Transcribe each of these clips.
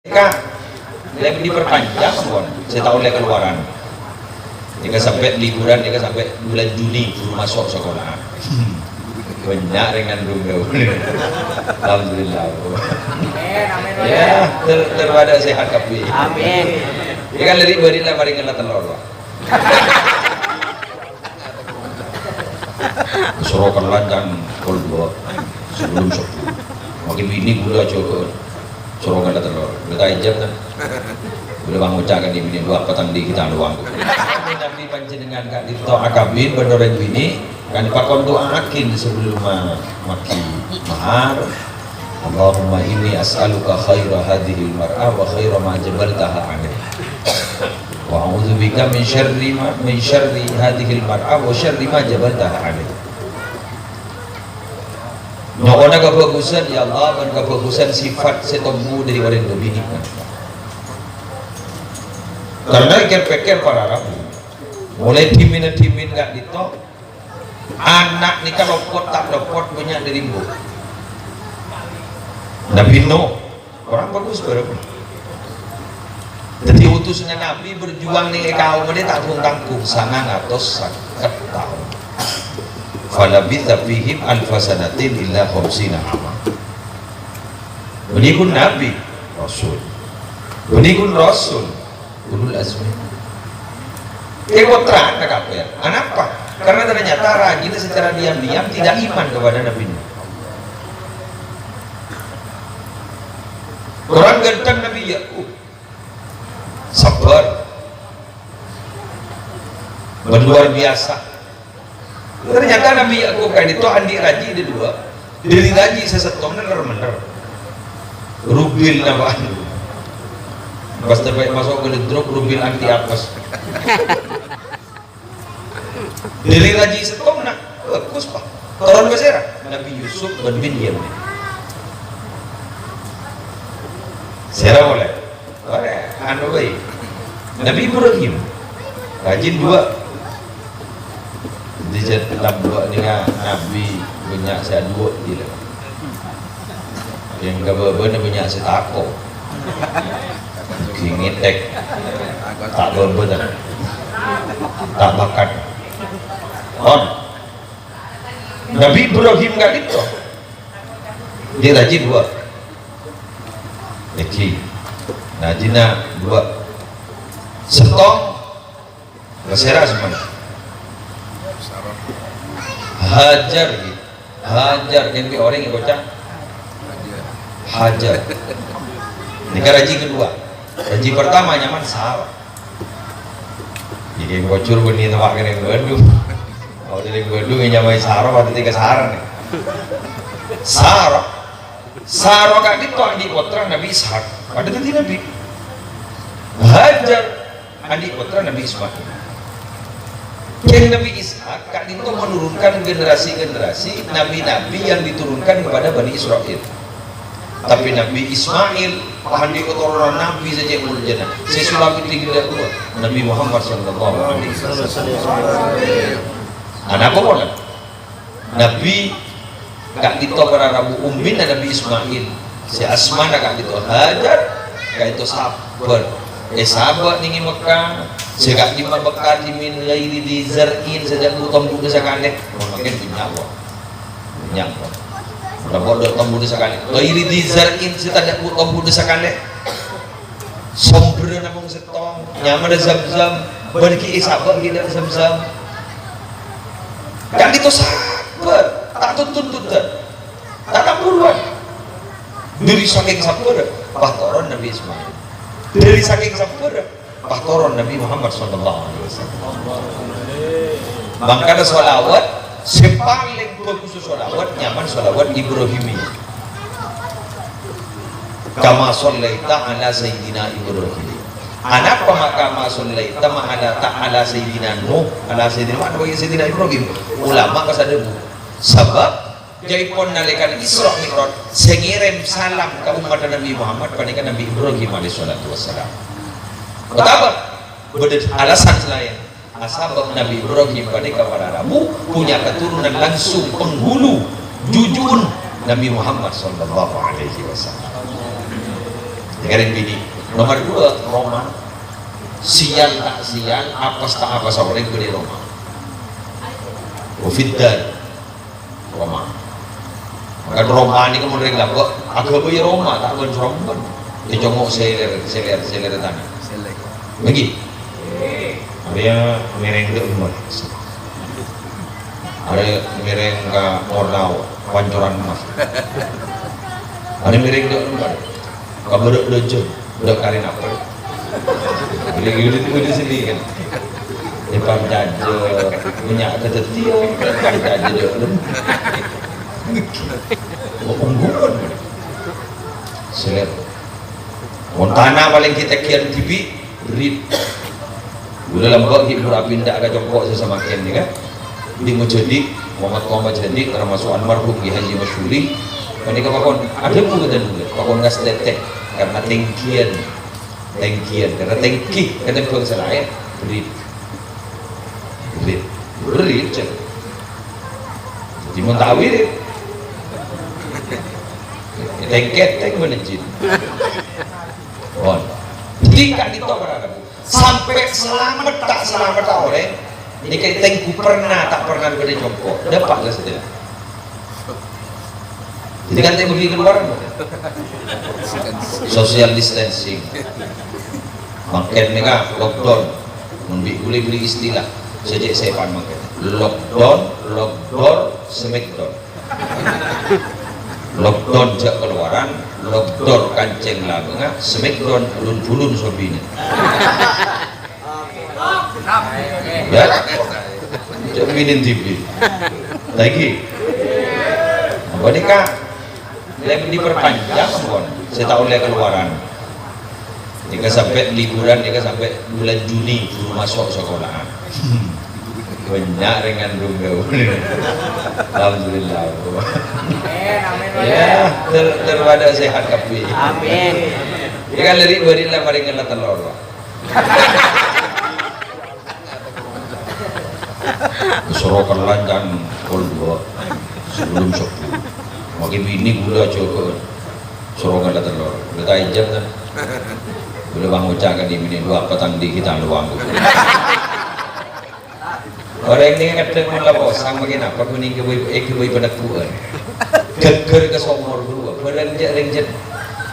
Kak, lagi diperpanjang pun, saya tahu lagi keluaran. Jika sampai liburan, jika sampai bulan Juni belum masuk sekolah. Banyak dengan rumah. Alhamdulillah. Ya, terpada sehat kapi. Amin. Ya kan dari berilah paling kena telur. Sorokan lanjang koldo sebelum sepuluh. Makin bini gula coba. Sorokan telur. Kita ijab kan. Boleh bang ucapkan di bini dua petang di kita doang. Nabi panjenengan kak dito akabin beneran bini kan pakon doakin sebelum maki mahar. Allahumma inni as'aluka khaira hadhil mar'a wa khaira ma jabaltaha alaih. Wa a'udzubika min syarri hadhil mar'a wa syarri ma jabaltaha alaih. Nyokona kebagusan ya Allah dan kebagusan sifat setombu dari orang lebih nikmat. Karena ikan-ikan para rabu mulai timin gak ditok anak nikah lopot tak lopot banyak dari ibu. Nabi Nuh orang bagus berapa? Jadi utusnya Nabi berjuang nih kaum ini tanggung sangat atas sakat tahun. Falabitha fihim alfasanatin illa khamsina ama. Benikun Nabi Rasul, benikun Rasul ulul azmi. Terang kafir. Kenapa? Karena ternyata rajin secara diam-diam tidak iman kepada Nabi Nuh. Orang ganteng Nabi Yakub sabar luar biasa. Ternyata Nabi Yakub kan itu andi raji di dua dari raji sesetong bener rubil namanya pas terbaik masuk ke drop rubil anti apes dari raji setong nak bagus pak turun besar Nabi Yusuf bin Yamin Sera boleh anu baik Nabi Ibrahim rajin dua di dalam dua dengan Nabi banyak saya dua gila yang gak bener banyak saya takut ngitek tak bener tak bakat on Nabi Ibrahim gak itu dia rajin dua Eki Najina dua setong kesera semuanya hajar gitu hajar yang orang yang bocah hajar ini kan raji kedua raji pertama nyaman salah jadi bocor benih tawak kena Bandung kalau dari Bandung yang nyamai sarah atau tiga sarah nih sarah kak dituang di putra Nabi Ishak ada nanti Nabi hajar adik putra Nabi Ismail yang Nabi Ishak kak itu menurunkan generasi-generasi nabi-nabi yang diturunkan kepada Bani Israel. Tapi Nabi Ismail mandi keturunan Nabi saja yang berjana. Saya sulami tinggal dua Nabi Muhammad sallallahu alaihi wasallam. Anak apa? Nabi kak itu para Rabu Ummin dan Nabi Ismail. Si Asma kak itu hajar kak itu sabar. Sahabat ning Mekah segak di Mekah di min ghairi di zar'in sejak utang budak sekali makin banyak udah bodoh utang budak sekali ghairi di zar'in sejak utang budak sekali sombre namung setong nyaman zam-zam berki sahabat kita zam-zam kan itu sabar tak tuntut tak buruan dari saking sabar patoron Nabi Ismail dari saking sabar patoron Nabi Muhammad sallallahu alaihi wasallam. Makanya sholawat sepaling bagus sholawat nyaman sholawat Ibrahimi. Kama shollaita ala sayyidina Ibrahim. Anak kama shollaita ma ala sayyidina Nuh ala sayyidina Ibrahim. Ulama kasadebu. Sebab jaipun nalikan Isra Mi'raj sengirim salam ke umat Nabi Muhammad pada Nabi Ibrahim alaihi salatu wassalam. Betapa alasan selain asbab Nabi Ibrahim kepada Rabu punya keturunan langsung penghulu jujun Nabi Muhammad sallallahu alaihi wasallam. dengerin bini. Nomor 2 Roma, siang tak siang, apes tak apes orang gede Roma. Fiddan Roma. Maka Roma ini kemudian lapor agak punya Roma tak pun Roma. Dicongok seler tanah. Bagi. Dia mereng dek umur. Ada mereng ke Mordau, pancoran emas. Ada mereng dek umur. Kabar dek dojo, dek karin apa? Gede sendiri kan. Depan jaje, minyak ketetio, depan jaje dek lem. Ungguan. Seler. Montana paling kita kian TV, berit. Udah lembek hibur apindak agak jongkok sesama ken ni kan. Di Mujadi, Muhammad jadi termasuk almarhum Ki Haji Masyuri. Mereka pakon ada pun dan pakon gas tetek karena tengkian karena tengki kata pun selain berit cek. Di Mentawir tengket menejit. Bon, tingkat itu berapa? Sampai selamat tak oleh ini kayak tengku tak pernah gede jongkok dapat lah setelah jadi kan tengku pergi keluar social distancing makin mereka lockdown beli istilah sejak saya pan makin lockdown smackdown lockdown jak keluaran lockdown kancing labenga smackdown bulun sobini ya cek minin TV lagi apa nih kak lebih diperpanjang pun saya tahu oleh keluaran jika sampai liburan jika sampai bulan Juni baru masuk sekolah banyak dengan gaul alhamdulillah ya terpada sehat kapi amin ya kan dari berilah mari kena telur sorokan lanjang kolbo sebelum sopu makin bini gula coba sorokan lah telur udah tajam kan udah bang ucap kan di bini dua petang di kita luang orang ini kadang malah bosang makin apa kuning kebui pada kuat geger ke somor dua berenjak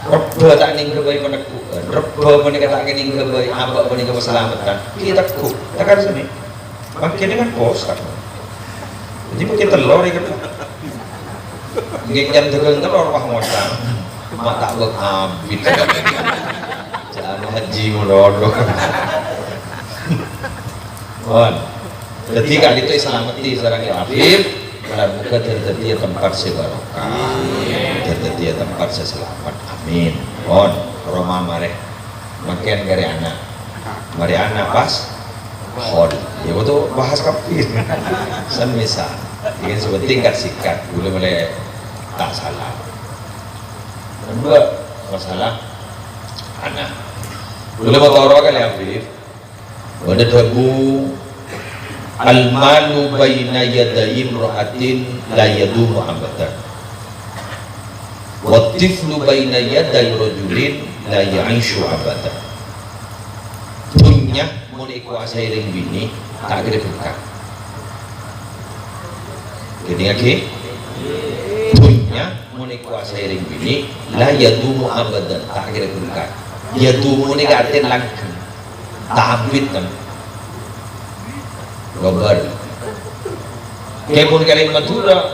reba tak ning kebui pada kuat reba menikah tak ning kebui abak menikah keselamatan kita ku takkan sini makin dengan bos kan jadi makin telur ya kan geng tegang telur wah ngotang mak tak berhabis jangan haji melodok wan ketika itu selamati sarang Afif dalam muka terjadi tempat sebarokah terjadi tempat seselamat amin wan Roma mare makin gari anak pas hod ya betul bahas kapir semisal ingin sebut tingkat sikat boleh tak salah kedua masalah anak boleh mau kali Afif pada tabu al-malu baina yaday imra'atin la yadumu abadan wa tiflu baina yaday rajulin la ya'ishu abadan punya mau dikuasai ring bini tak kira buka jadi lagi punya mau dikuasai ring bini la yadumu abadan tak kira buka yadumu ni katin langgeng tabit kan Gobar. Kayak pun kali Madura,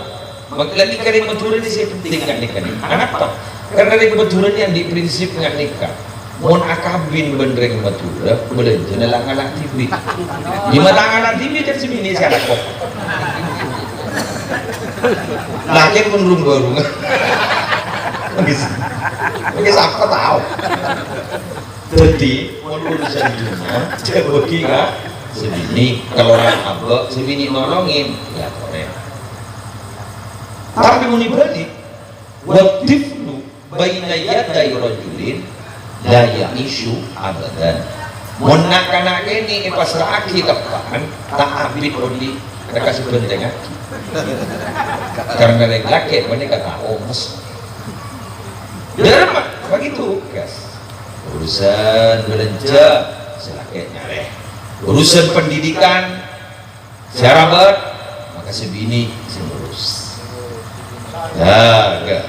lagi kali Madura ini saya penting kan nikah. Kenapa? Karena dari Madura yang di prinsip nggak nikah. Mohon akabin bendreng Madura, boleh jenelang anak TV. Lima tangan anak TV dan sini saya kok. Laki pun rumah. Bagi siapa tahu. Jadi, mau urusan dunia, coba kira. Sebini kalau orang abek sebini nolongin ya boleh tapi muni balik wadifnu baina yaday rajulin la ya'ishu abadan munak-anak ini pasraki kapan tak abid bodi mereka sebenarnya karena laki mereka tak omes derma begitu guys urusan belanja silakan nyareh, urusan pendidikan syarabat maka sebini ngurus. Agak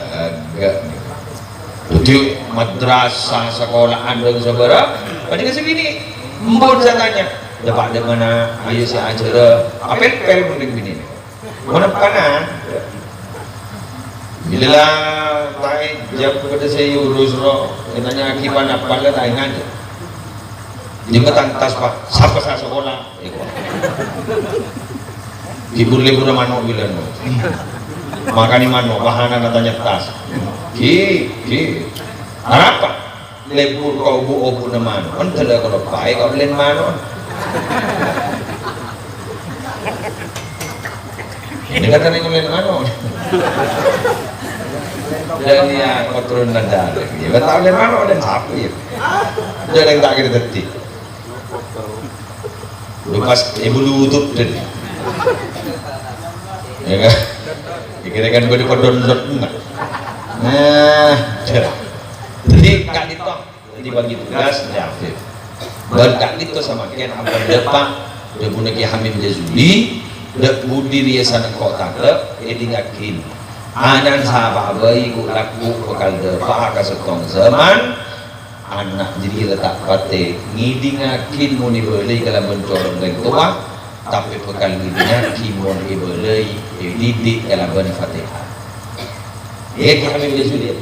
jadi madrasah sekolahan dan sabara pada sebini mbon sananya dapat ada mana ayo si acara apel mending bini mana kanan bila taik jam kepada saya urus roh katanya akibat apa lah taingan dia ngetang tas pak siapa saya sekolah hibur libur mano bilang makani mano bahana natanya tas apa lebur kau bu na mano kan tidak kalau baik kau len mano ini katanya kau len mano dan ya kotoran nada dia tahu len mano dan apa ya dia yang tak kira detik lepas ibu lutut dan ya kan dikira-kira gue di download nah jadi kak itu dibagi tugas ya aktif dan kak itu sama kian abang depan udah punya ki hamim jazuli udah budi dia sana kota ke edingakin anan sahabat bayi ku laku bekal depan kasetong zaman anak jadi letak pate ngidingakin muni boleh kalau mencorong dan tua tapi bekal ngidingakin muni boleh didik kalau ben-fatihah ya ki hamim jazuli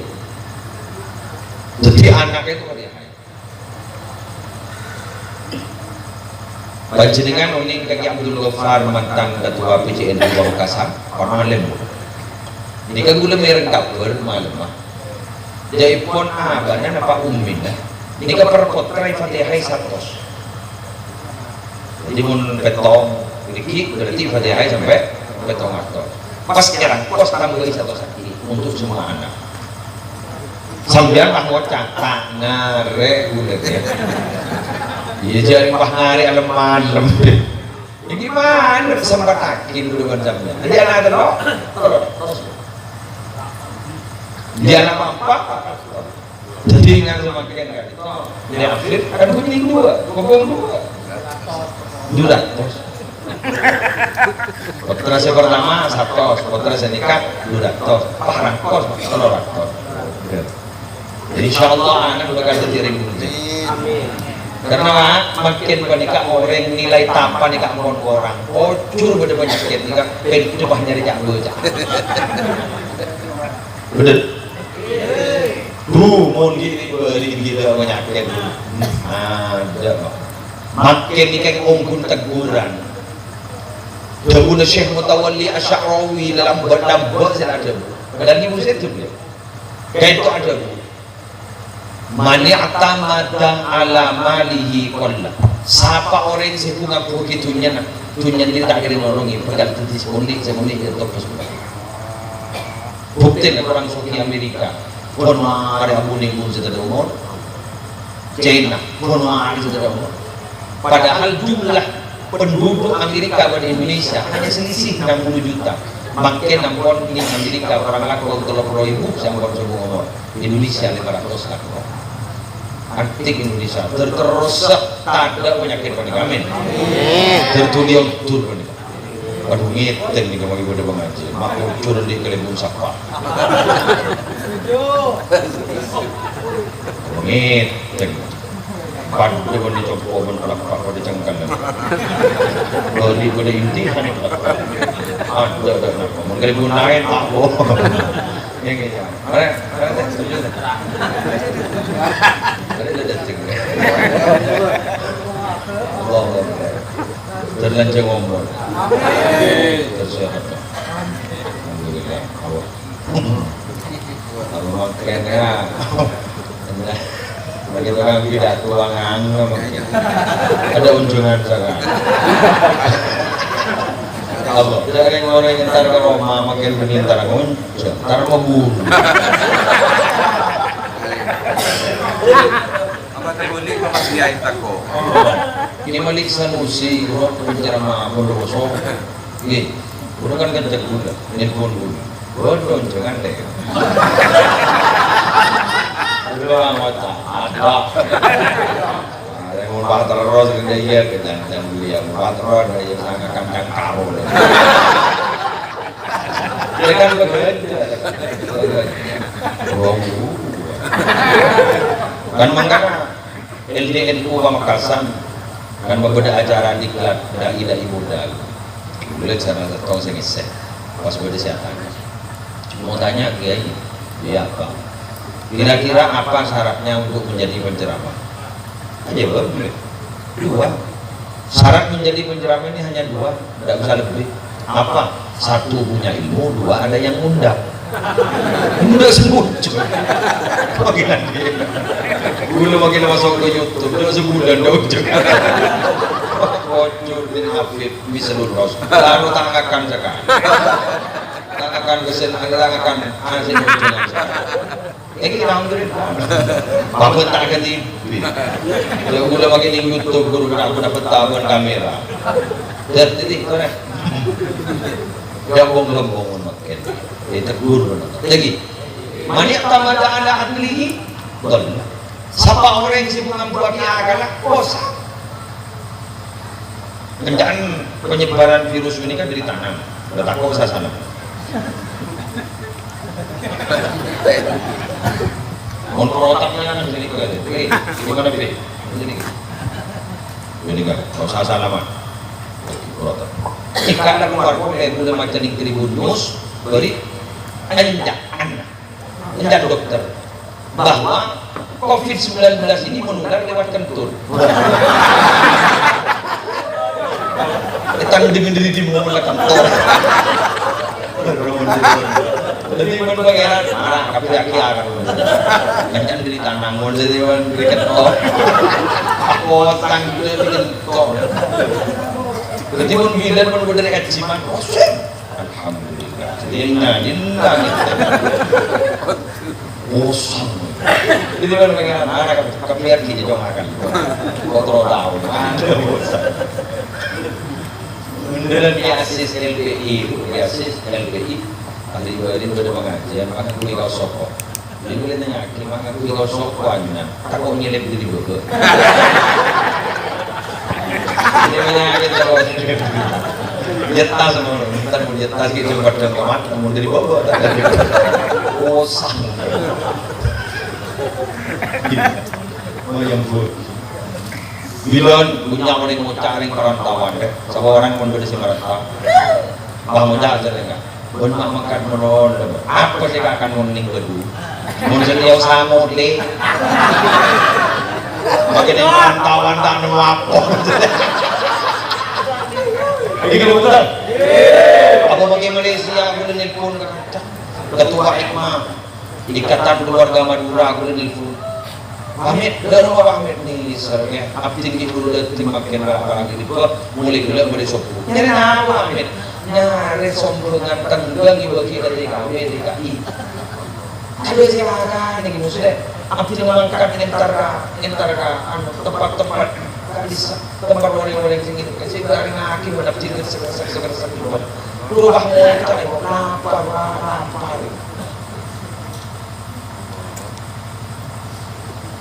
jadi anaknya itu dia panjenengan uning kaki Abdul Ghaffar mantan ketua PCN Bangkasan orang alim ini kan gula mereng kabar malam jadi pun abana napa ummin ini kan perpotra Fatihah satos jadi mun petong dikit berarti Fatihah sampai petong atos pas sekarang kos tambah satu sakit untuk semua anak sambian lah ngocak tak ngare ulet ya iya jari pah ngare alam malam ya gimana sempat akin dulu kan sambian jadi anak ada loh dia anak apa jadi ingat sama kian kan jadi akhir kan kuning dua kobong dua potra saya pertama satos potra saya nikah dua parang kos telur ratus jadi insyaallah anak bakal terjadi amin karena makin panika orang nilai tanpa nikah mohon orang ocur pada penyakit nikah pen coba nyari janggo bener mohon gini beri gila penyakit ada makin nikah ongkun teguran dahulu Syekh Mutawalli Asy'arawi dalam berdampak saya ada dan ibu saya itu kayak itu ada mani atamada ala malihi qalla siapa orang yang bunga begitunya tunyan dia tak kira nolongi pegang tentu semunik itu pas bukti orang suki Amerika kono ada abuning pun sudah umur China kono ada sudah umur padahal jumlah penduduk Amerika pada Indonesia hanya selisih 60 juta makin nampon ini Amerika orang laku 30.000 sampai umur Indonesia 500 laku antik Indonesia terkerosak tak ada penyakit panik amin tertuliang tur panik aduh ngeten nih kalau ibu ada pengaji makhluk turun di kelembung sapa ngeten pada pun dicoba pun pelak-pelak pada cengkan kalau di pada inti kan ada mungkin ibu naik tak bohong ya kayaknya ada setuju Allah terlanjur ngomong tersehat alhamdulillah Allah makanya bagi orang tidak tuang angin ada unjungan sangat Allah tidak ada yang orang yang ntar ke Roma makin menintar nguncur ntar membunuh Boleh memakai tako. Ini Malik Sanusi, guru pencerama Bondowoso. Ini, guru kan kenceng gula, nelpon gula. Bodoh jangan deh. Bilang macam ada. Ada mau bahan terus kerja iya kejangan beliau bahan terus ada yang sangat kandang karo. Dia kan bekerja. Kan mengapa LDNU Pamekasan kan berbeda acara diklat dai modal. Boleh cara tahu saya ngisep pas beda saya tanya. Mau tanya Kiai, dia apa? Kira-kira apa syaratnya untuk menjadi penceramah? Aja boleh. 2. Syarat menjadi penceramah ini hanya 2, tidak bisa lebih. Apa? 1 punya ilmu, 2 ada yang undang. Udah sembuh. Bagian dia. Gula makin masuk ke YouTube, udah sebulan dah ujung. Bocor bin Habib bisa lulus. Lalu tangakan sekali. Tangakan kesen, tangakan hasil ujian. Ini alhamdulillah. Bapak tak akan TV. Kalau gula makin di YouTube, guru aku dapat tabung kamera. Jadi korek. Dia bong-bong makin. Ditegur lagi. Mani tamada ala ahlihi dhalla. Siapa orang yang sibuk membuatnya adalah kosa. Kencaan penyebaran virus ini kan dari tanam. Udah tak usah sana. Kontrol otaknya kan sini kok. Gimana Pi? Ini kan, kau usah salaman. Kontrol otak. Jika ada keluar boleh macam di Tribun News beri enjak dokter bahwa COVID-19 ini menular lewat kentur. Kita diri di mulut kentur. Jadi mana bagian marah tapi akan enjak diri tanam mau jadi diri kentur. Aku tang diri kentur. Jadi pun bilan pun bener kajiman. Alhamdulillah. Inna bosan. Jadi kan pengen anak kepiar gini dong akan kontrol tahu. Beneran dia asis LPI, ahli waris udah pengajian, makan kuli kau sokok. Jadi boleh tanya, makan kuli kau sokok aja. Takut nyelip di bawah. Ini menyanyi terus. Jatah semua, ntar mau jatah gitu sempat dan kemat, mau dari bawah, kosong. Oh yang bu, bilang punya orang mau cari perantauan deh, semua orang pun berdiri merantau. Bah mau cari enggak? Benar makan menol, apa sih akan moning kedua? Mau sediau sama deh. Makin yang perantauan tak nemu apa. Ini betul. Apa bagi Malaysia aku udah nelpon ketua Hikmah Ikatan Keluarga Madura aku udah nelpon. Hamid, dan orang Hamid nih sernya. Abdi tinggi dulu dah timakin apa lagi itu mulai gula mulai sopu. Jadi nama Hamid nyari sombongan tenggelam bagi dari KWDKI. Ada siapa nih maksudnya? Abdi mengangkat antara tempat-tempat tempat orang-orang yang tinggi kasih dari ngakim mendapatkan seger berubah mulai kita tengok lapar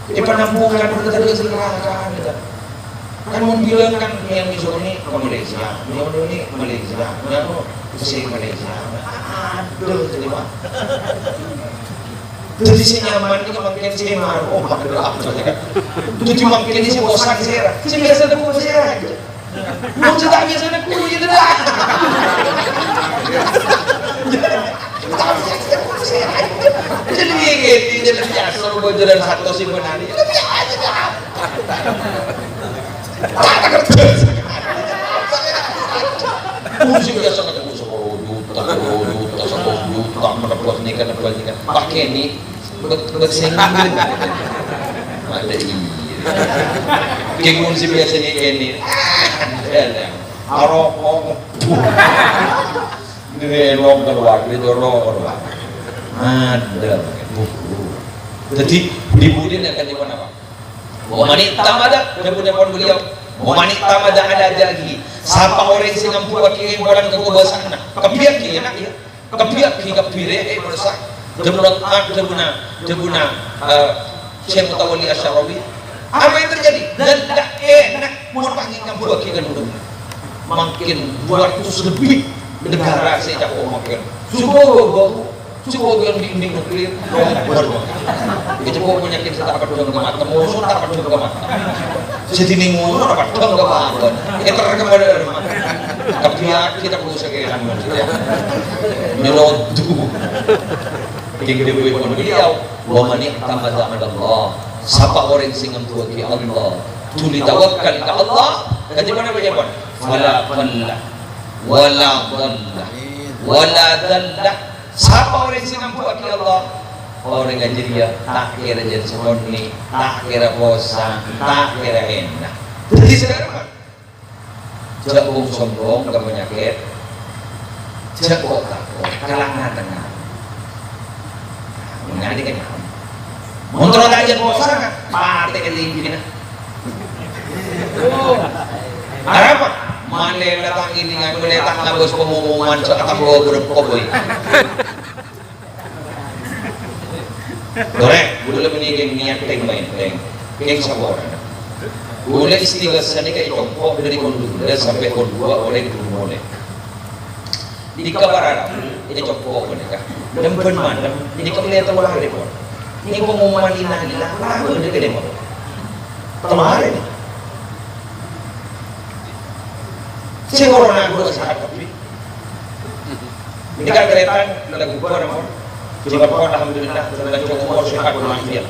di penampungan kita silakan kan mau bilang kan yang di sini ke Malaysia yang ini Malaysia yang ke Malaysia aduh terima jadi si nyaman ini makin si maru, oh makin apa saja kan? Jadi makin si bosan serah, si biasa ada kuah serah. Mau cerita biasa ada kuah jadi dah. Jadi begini, jadi biasa orang jalan satu si menari, jadi biasa dah. Tak kerja. Musik biasa ketemu 10 juta, mendapat nikah, pakai ni. Bersengin ada ini kengun si biasanya ini arok ini long keluar ada jadi dibudin akan di mana Pak? Momani tamada depan beliau momani tamada ada lagi siapa orang yang mampu wakil orang kebasan kebiak ya nak ya kebiak hingga pire bersak Jebuna Syekh Mutawalli Asy-Syarawi. Apa yang terjadi? Dan tidak enak mau panggil kamu kan udah makin 200 lebih negara saya cakap makin Cukup yang dinding nuklir, itu kok penyakit saya tak pedang ke mata, musuh tak pedang ke mata. Sedini musuh tak pedang ke mata. Kita kepada tapi kita perlu sekian manusia. Nyelodu. King Dewi pun beliau, wa man i'tamada 'ala Allah. Siapa orang sing ngembua ke Allah, tuli tawakkal ke Allah. Dan di mana banyak wala dhalla wala dhalla wala dhalla. Siapa orang yang ngambuk ke Allah? Orang yang jadi tak kira jadi seperti, tak kira bosan, tak kira enak. Jadi sekarang jauh sombong, gak penyakit, jauh takut, kalangan tengah. Mengadik kan? Mundur aja bosan, partai kelingkin. Apa? Mana datang ini nggak boleh datang ngabus pengumuman soal bawa berkoboy. Korek, boleh menigeng niat teng main teng, sabor. Boleh istighatsah ni kayak contoh dari kondu dan sampai kedua oleh dulu boleh. Di kabar ini contoh mereka. Dan benar, ini kelihatan orang repot. Ini pengumuman inilah, lalu dia kedemo. Kemarin. Si corona gua saat tapi ini kan kereta lagu gua nama coba alhamdulillah terlanjur umur sehat walafiat.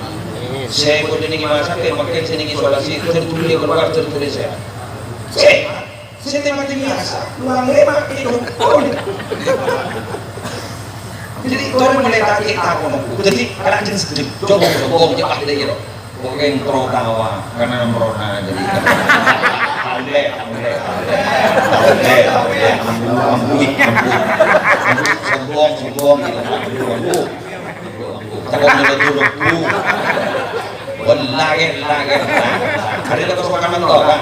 Saya pun ini masa makin sini isolasi tertulis keluar tertulis saya. Saya mati biasa luang lemak itu. Jadi orang meletak kita ngomong. Jadi kalau jenis coba jauh ada gitu. Pokoknya pro-dawa karena corona jadi. Sombong hari itu kesukaan mentok kan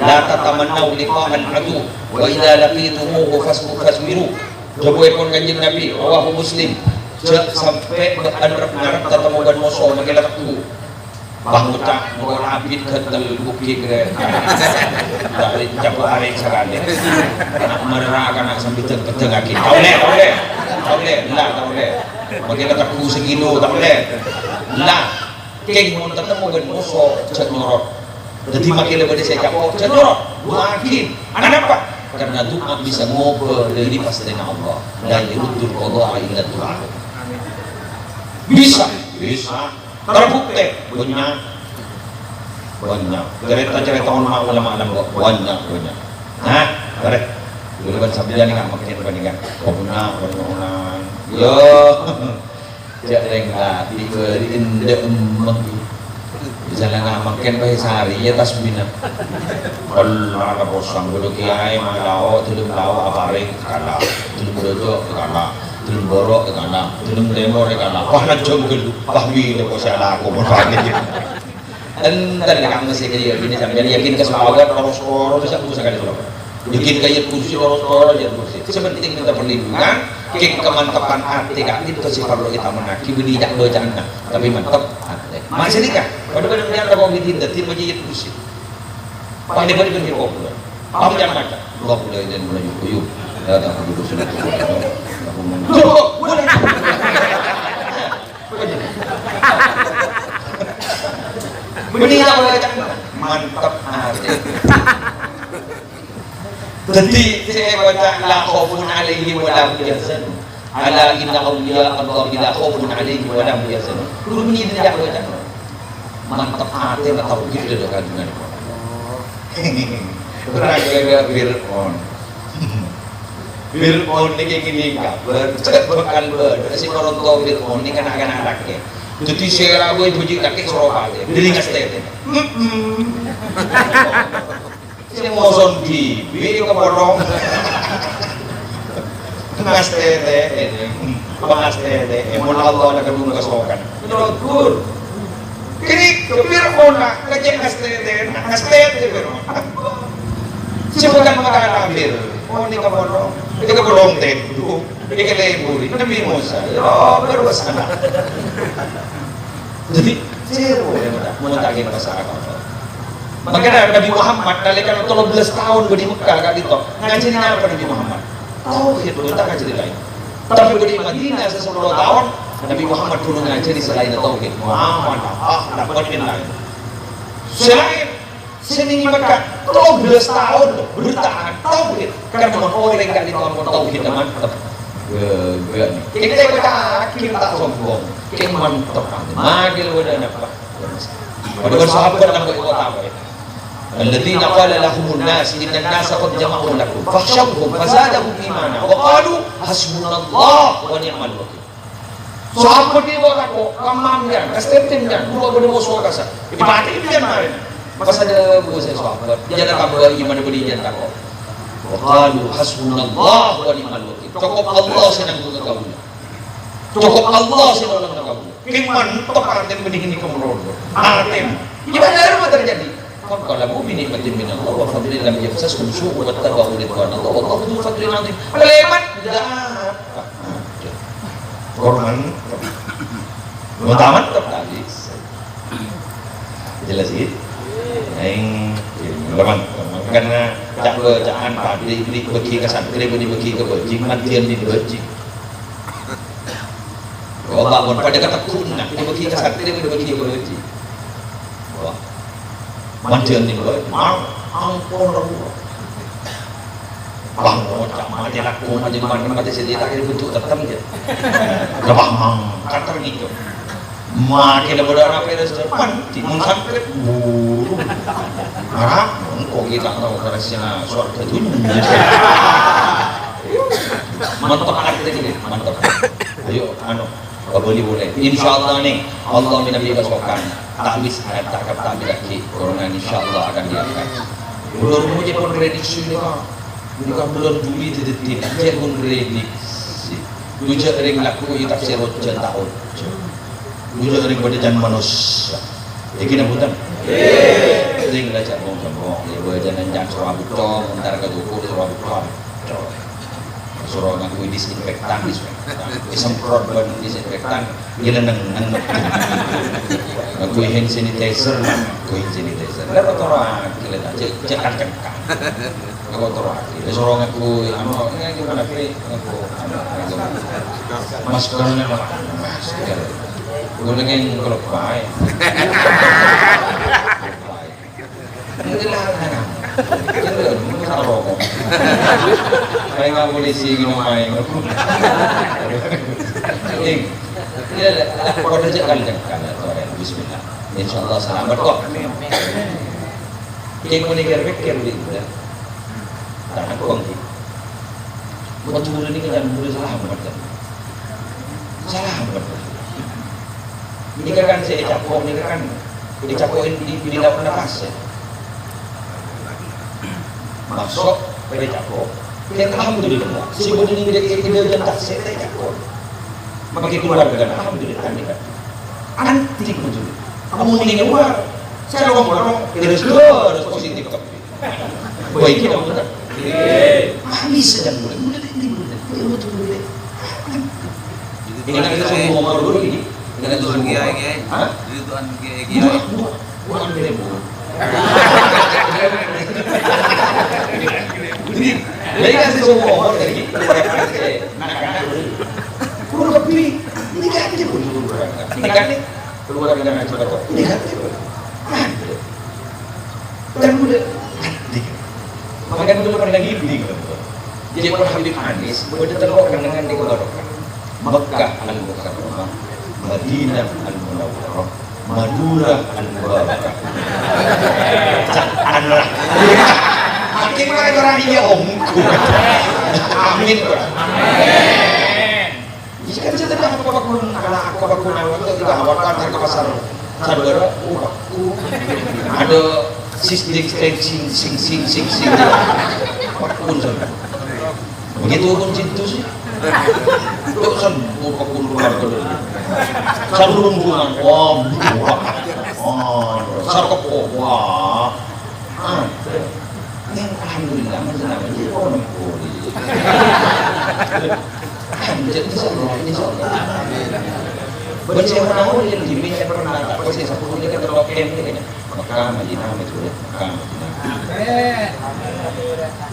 la tatamannaw liqa'al adu wa idza laqitumuhu fasbiru jawabe pun kanjeng Nabi rawahu Muslim sampai berharap ketemu dan musuh magelar tu banguta mau abid kental bukti ke dari jago hari sekali merah akan sambil tengah kita tahu le bagaimana takku segino tahu le lah keng mau ketemu dengan musuh cek nyorot jadi makin lebih saya jago cek nyorot makin kenapa karena doa bisa ngobrol dari pas dengan Allah dan yurudul qada ila doa bisa terbukti banyak cerita ulama banyak nah beres dulu kan sambil kan makin bandingkan banyak yo jadi enggak diberiin demek misalnya nggak makin kayak sehari ya tasbihnya kalau ada bosan dulu kiai malau tulung lau apa ring kalah tulung dojo kalah tulung borok kalah tulung demo kalah wah najong gelu wah bini kok saya aku mau pakai dan kamu masih kayak gini sampai yakin kesepakat orang bisa aku sekali dulu bikin kayak kursi orang ya kursi seperti kita perlindungan kemantapan hati kak itu sih perlu kita menaki beli tak dojana tapi mantap masih nikah kadang-kadang dia ada covid tidak tim aja kursi pandai pandai kan kok kamu jangan macam dua puluh dan mulai yuk datang dulu sudah aku mau beli mantap hati. Jadi saya baca la khaufun alaihim wa la hum yahzanun. Ala inna awliya Allah la khaufun alaihim wa la hum yahzanun. Dulu ini tidak baca. Mantap hati atau gitu dengan Raga Fir'aun. Fir'aun ini kayak gini kabar, bukan si koronto Fir'aun ini kan anak-anaknya. Jadi saya ragu ibu jika kaki Surabaya, beli ngastet. Saya mau zombie, beli keborong. Ngastet ini, ngastet. Emun Allah nak kedua kesokan. Menurut kini Fir'aun nak kecil ngastet Fir'aun. Siapa kan mengatakan kafir? Oh ini keborong, ini keborong teh. Ini keleburi, Nabi Musa. Oh berwasana. Jadi zero mau tak kira masyarakat. Makanya Nabi Muhammad nalikan 13 tahun di Mekah kak itu ngajarin apa Nabi Muhammad? Tauhid itu tak ngajarin lain. Tapi di Madinah 10 tahun Nabi Muhammad dulu ngajari selain tauhid. Muhammad dapatin lain. Selain seni Mekah 13 tahun bertahan tauhid karena orang yang kali tauhid mantap. Kita akhir tak sombong. Kita mantap. Magil wadah apa? Padahal sahabat nak ikut apa? الذين قال لهم الناس إن الناس قد جمعوا لكم فاخشوهم فزادهم إيمانا وقالوا حسبنا الله ونعم الوكيل. Sahabat dia buat aku, kamangnya, kastemnya, dua berdua suara kasar. Ibadi dia mana? Pas ada buku saya sahabat, jangan kabar iman beri jangan takut. Waqalu hasbunallah wa ni'mal wakil. Cukup Allah senang guna kau. Cukup Allah senang guna kau. Kiman teparan benih ini kemudian. Artem. Gimana rumah terjadi? Kalau mu'minin min Allah wa fadlin lam yafsaskum su'u wa tabahu ridwan Allah wallahu dzul fadlin 'azim. Lemat dah. Korban. Mutaman tadi. Jelas ini. Lemat karena cak bacaan tadi bagi ke santri bagi ke bajing mantian di bajing. Allah pun pada kata kunna bagi ke santri bagi ke bajing. Wah. Mantian di bajing. Ampun Allah. Bang, cak mati laku mati mati sedih tak bentuk tetap je. Lebah mang kata gitu. Mati lah berdarah pedas depan, timun sampai buru. Harap, kok kita tahu kerasnya suatu dunia. Mantap anak kita ini, mantap. Ayo, boleh. Insyaallah nih, Allah menabi basokan. Takbis, takab lagi. Corona insyaallah akan diangkat. Belum punya pun prediksi ni kan. Bukan bulan Juli detik, dia pun prediksi. Tujuh ring laku itu tafsir hujan tahun. Tujuh ring berjalan manusia. Jadi nak bukan? Ring belajar bong. Dia berjalan jangan surah butong, antara kedukur surah butong. Surah ngaku disinfektan, disemprot ban disinfektan. Gila nang. Ngaku hand sanitizer, Lalu orang gila tak cekak. Aku terus, sorong aku, gimana kiri, aku, maskernya masker, gue lagi kalau baik, itu lah, itu kan rokok, saya nggak boleh sih gini main, ini, kau dah cekal, Bismillah, Insyaallah selamat kok, yang menikah dia. Karena kau ni, buat murid ni kan murid salah macam, Ini kan saya capok, ni kan dicapokin di dalam nafas. Masuk, pada capok. Kita alhamdulillah. Si murid ni dia jangan saya capok. Bagi keluarga kan alhamdulillah ni kan. Anti murid. Kamu ni luar. Saya ngomong terus positif. Baik kita betul. Habis sedang boleh boleh. Ini kita semua ngomong dulu ini. Kita tuan kiai. Hah? Itu tuan kiai. Bukan demo. Jadi kan semua ngomong tadi. Kurang lebih ini kan dia pun ini kan keluar dengan cepat. Ini kan. Dan boleh. Makanya dulu pernah gini jadi pun Habib Anis boleh terkokkan dengan dikebarokan Mekah al-Mukarramah, Madinah al-Munawwarah, Madura al-Mubarakah. Allah makin orang dia omku. Amin. Jika kan saya tidak apa-apa belum kalah aku nawar tidak awalkan ke pasar sadara aku ada sistem sing pun sana begitu pun cintu sih itu kan pun keluar dulu sarung bunga sarkop wah alhamdulillah mana dia orang kori jadi insyaallah Bersih orang yang diminta pernah tak bersih sepuluh ini kata lokem ni kena. Mekah Madinah Mekah Madinah.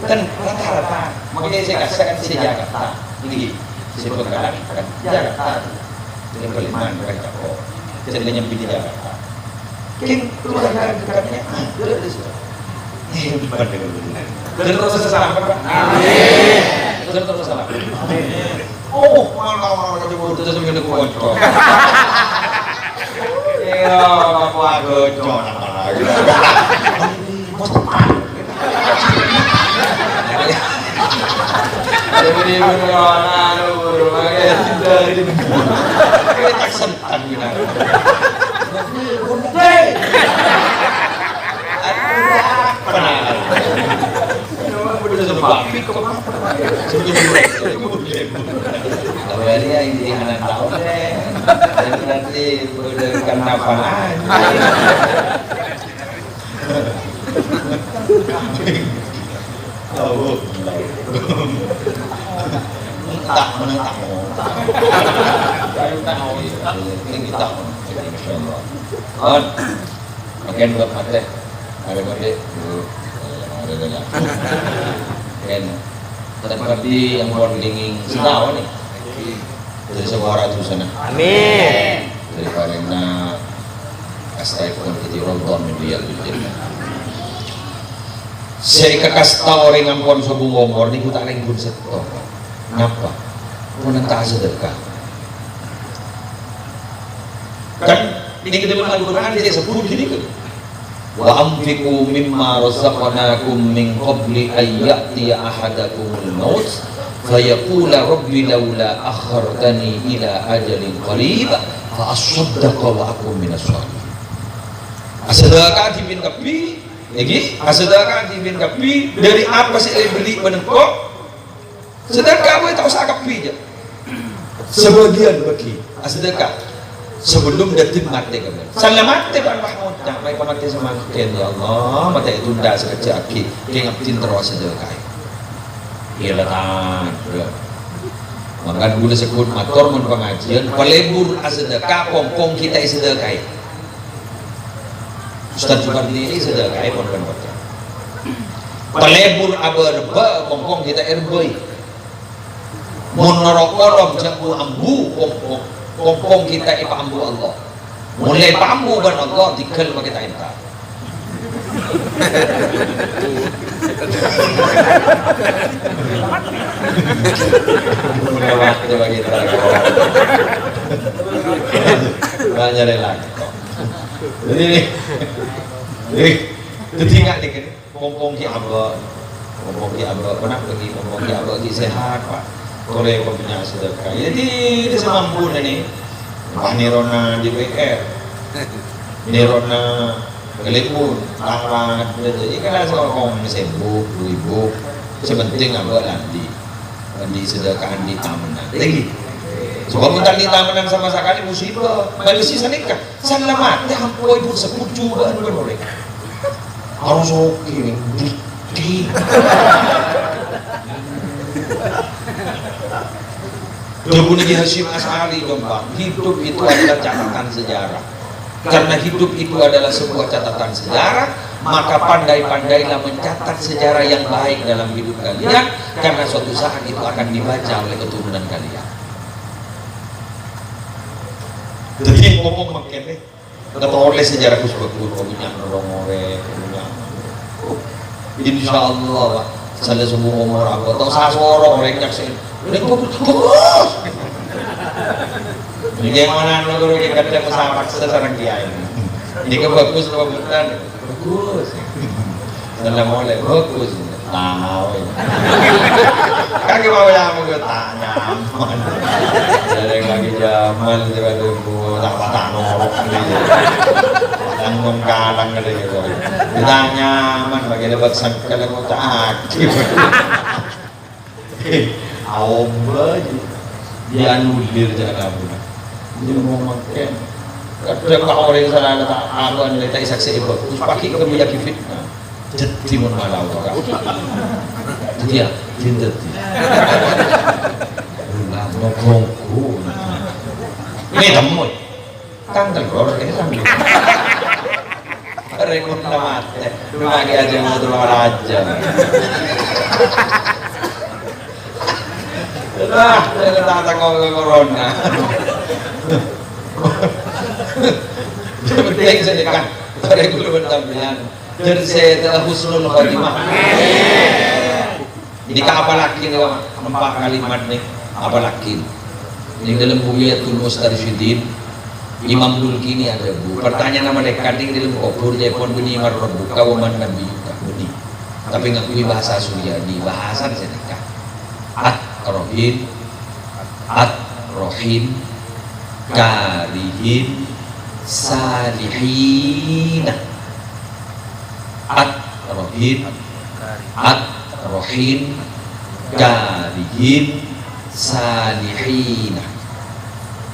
Kan rata-rata. Makanya saya katakan saya Jakarta. Ini saya berkata kan Jakarta. Ini Kalimantan kan kok. Saya nyampe di Jakarta. King keluar dari dekatnya. Dia di situ. Dan terus selamat Pak. Amin. Terus selamat. Oh, malah coba terus minum kocok. Ya, apa kocok lagi. Bos tepat. Jadi beneran buru dari kita sentan gini. Udah sebab kok kalau dia ini anak tahu deh nanti berikan nafas tahu tak menentang ini kita makin buat mati ada mati kan tetapi yang bonding setahun nih dari sebuah ratusan amin daripada nak astagfirullah kita ronton media itu saya kekas tahu orang ngampun sebuah ngomor ni kita lagi pun setor kenapa menentang sedekah kan ini kita melakukan dia sebut gini kan wa anfiqu mimma razaqnakum min qabli an ya'tiya ahadakumul maut fayaqula rabbi laula akhartani ila ajalin qarib fa asaddaqa wa akun minas shalihin asadaka bin kapi lagi asadaka bin kapi dari apa sih beli menengkok sedekah boleh tak usah kapi je sebagian bagi sedekah sebelum datin mati kami. Salah mati Pak Mahmud, tak baik mati semakin ya Allah, mati itu dah sekecil aki, dia ngaptin terus sedekah. Ialah tan, maka dulu sebut motor mun pengajian, pelebur sedekah, pongpong kita sedekah. Ustaz juga ini sedekah pun kan betul. Pelebur aberba, pongpong kita erboy. Mun norokolom jambu ambu, pongpong kita ipambu Allah mulai pambu ban Allah dikal bagi kita inta mulai waktu bagi kita banyak lagi jadi ketinggalan dikit pongpong ki Allah pernah pergi pongpong ki Allah di sehat Pak oleh punya sedekah. Jadi dia semampu nih. Pak Nirona di WR, Nirona Kelipun, Langlat. Jadi kalau seorang sembuh, ibu, sebenting apa landi sedekah di tamenan. Lagi. Sebab minta di tamenan sama sekali musibah. Manusia sanikah. Selamat. Dia hampir ibu sebut juga boleh. Harus oke. Bukti. Abu Nabi Hashim Ash'ari Jombang, hidup itu adalah catatan sejarah. Karena hidup itu adalah sebuah catatan sejarah, maka pandai-pandailah mencatat sejarah yang baik dalam hidup kalian, karena suatu saat itu akan dibaca oleh keturunan kalian. Jadi ngomong makin nih, kita oleh sejarah kusbekut, punya norongore, punya. Insya Allah, saya semua umur aku, atau sasorong orang nyaksiin. Udah terus. Ini mana lu yang kata pesawat sekarang dia ini. Ini bagus loh bukan? Bagus. Assalamualaikum bagus. Tahu. Kaki mau yang mau tanya. Dari lagi zaman tiba-tiba tak patah norok ini. Tanggung kalang gitu. Ditanya man bagi dapat sangkal aku tak aktif. Aomba dia anulir jangan abu. Dia ngomong kan. Kadang kau orang sana tak awan tak saksi ibu. Terus pakai kemudian fitnah. Jadi mun malau tak. Jadi ya, jadi. Ulah ngomongku. Ini temuy. Kang telur ini sambil. Rengun nama teh, rumah aja mau telur aja. Kita ngomong corona. Penting sedekah. Pada guru bertampilan. Dan saya telah husnul khotimah. Jika apalagi empat kalimat nih, apalagi yang dalam Bugiyatul Mustarsyidin Imam Dulkini ada bu. Pertanyaan nama mereka di dalam kubur jepon bunyi marbuka waman nabi bunyi. Tapi ngakui bahasa Suryani, bahasa sedekah. At-Rohin, At-Rohin, Karihin, Salihina. At-Rohin, At-Rohin, Karihin, Salihina.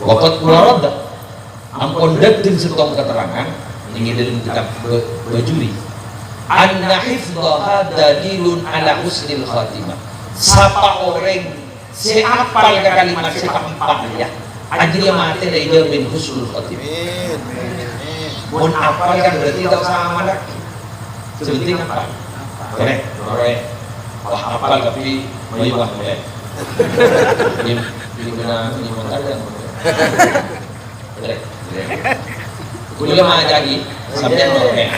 Waqat warada ampun datin setong keterangan ini dalam kitab Bajuri. Anna hifdhaha dalilun ala husnil khatimah. Sapa orang seapal ke kalimat sekeempat ya. Ajri mati dari dia min husnul khatimah. Mun apal kan berarti tak sama lagi. Sebenting apa? Korek, korek. Wah apal tapi mewah ya. Ini benar ini mengatakan. Kuliah mah lagi sampai korek.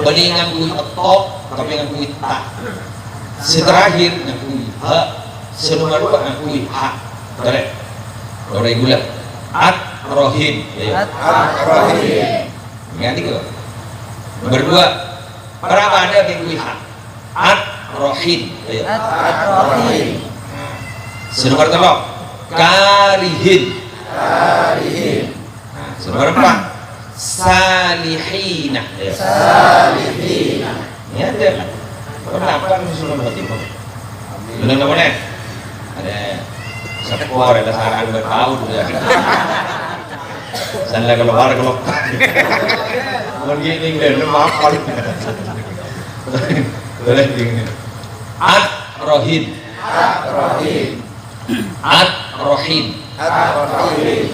Beli ngangkui etok tapi ngangkui tak. Seterakhir ngangkui ha. Senomor dua ngangkui ha. Korek. Korek gula. At-Rohin. At-Rohin. Ganti ke? Nomor dua. Berapa ada ngangkui ha? At-Rohin. At-Rohin. Senomor telok. Karihin. Karihin. Nomor empat. Salihina. Salihina. Ini ada. Kenapa musuh khotimah? Benar nggak boleh? Ada sepuluh ada saran bertahu sudah. Saya keluar kalau begini deh, maaf kali. Boleh begini. At-Rohin. At-Rohin. At-Rohin. At-Rohin.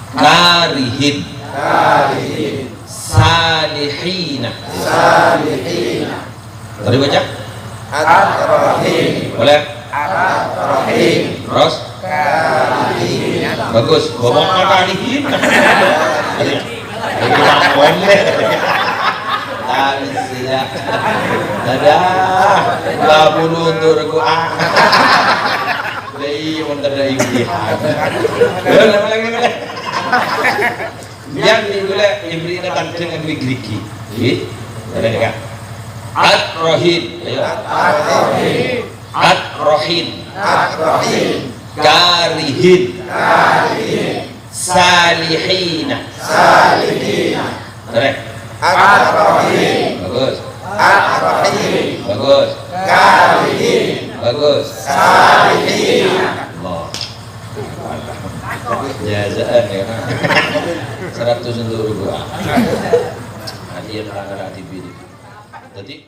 Karihin. Karihin. Salihina. Salihina. Tadi baca? At-Rohin. Boleh? At-Rohin. Terus? Karihin. Bagus. Ngomong karihin. Boleh. Alhamdulillah. Dadah. Babu luntur gua. Lei wonten dari jihad. Boleh. Yang digula ibri datang dengan migriki. Nggih. Ada enggak? At-Rohin. At-Rohin. At-Rohin. At-Rohin. Karihin. Karihin. Salihina. Salihina. Ada. At-Rohin. Bagus. At-Rohin. Bagus. Karihin. Bagus. Salihina. Allah. Jazaan ya. 100 untuk gua. Hadiah pelanggan TV. Jadi